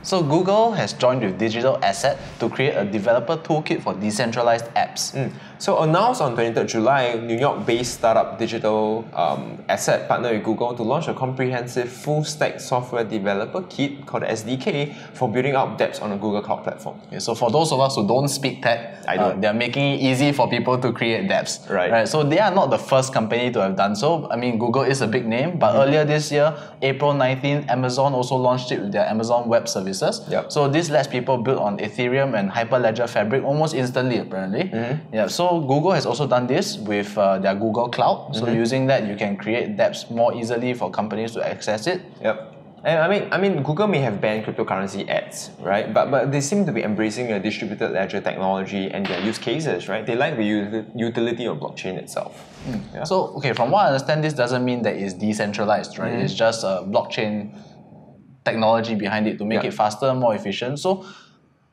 So Google has joined with Digital Asset to create a developer toolkit for decentralized apps. So announced on 23rd July, New York-based startup Digital Asset partnered with Google to launch a comprehensive full-stack software developer kit called the SDK for building out dApps on a Google Cloud platform. Okay, so for those of us who don't speak tech, they're making it easy for people to create dApps. Right. So they are not the first company to have done so. I mean, Google is a big name, but earlier this year, April 19th, Amazon also launched it with their Amazon Web Services. Yep. So this lets people build on Ethereum and Hyperledger Fabric almost instantly, apparently. So Google has also done this with their Google Cloud. So using that, you can create dApps more easily for companies to access it. Yep. And I mean, Google may have banned cryptocurrency ads, right? But they seem to be embracing a distributed ledger technology and their use cases, right? They like the utility of blockchain itself. Yeah. So, okay, from what I understand, this doesn't mean that it's decentralized, right? It's just a blockchain technology behind it to make it faster, more efficient. So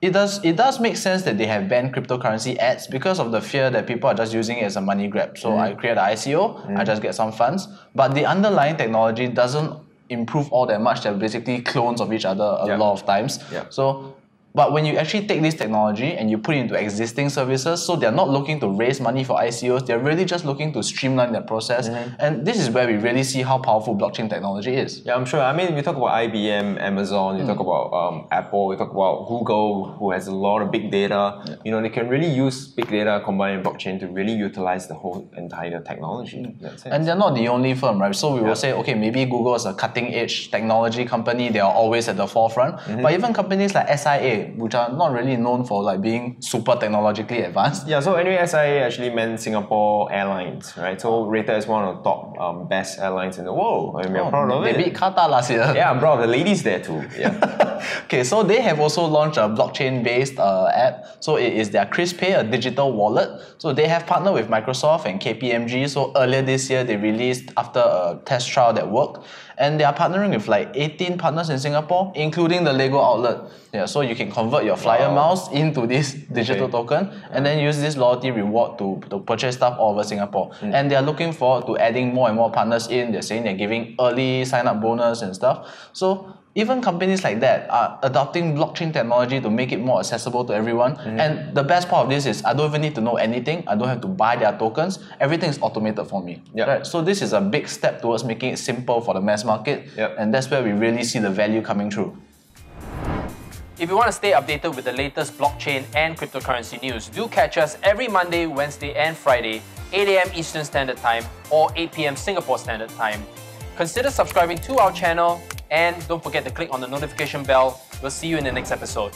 it does make sense that they have banned cryptocurrency ads because of the fear that people are just using it as a money grab. So I create an ICO, I just get some funds, but the underlying technology doesn't improve all that much. They're basically clones of each other a lot of times. So, but when you actually take this technology and you put it into existing services, so they're not looking to raise money for ICOs, they're really just looking to streamline their process. And this is where we really see how powerful blockchain technology is. Yeah, I'm sure. I mean, we talk about IBM, Amazon, you talk about Apple, we talk about Google, who has a lot of big data. You know, they can really use big data combined with blockchain to really utilize the whole entire technology. And they're not the only firm, right? So we will say, okay, maybe Google is a cutting-edge technology company, they are always at the forefront. But even companies like SIA, which are not really known for like being super technologically advanced. Yeah, so anyway, SIA actually meant Singapore Airlines, right? So rated as one of the top best airlines in the world. I mean, I'm proud of it. They beat Qatar last year. Yeah, I'm proud of the ladies there too. Yeah. Okay, so they have also launched a blockchain-based app. So it is their CrisPay, a digital wallet. So they have partnered with Microsoft and KPMG. So earlier this year, they released after a test trial that worked. And they are partnering with like 18 partners in Singapore, including the Lego outlet. Yeah, so you can convert your flyer miles into this digital token and then use this loyalty reward to purchase stuff all over Singapore. And they are looking forward to adding more and more partners in. They're saying they're giving early sign-up bonus and stuff. So even companies like that are adopting blockchain technology to make it more accessible to everyone. And the best part of this is I don't even need to know anything. I don't have to buy their tokens. Everything is automated for me. Right? So this is a big step towards making it simple for the mass market. And that's where we really see the value coming through. If you want to stay updated with the latest blockchain and cryptocurrency news, do catch us every Monday, Wednesday and Friday, 8 AM Eastern Standard Time or 8 PM Singapore Standard Time. Consider subscribing to our channel and don't forget to click on the notification bell. We'll see you in the next episode.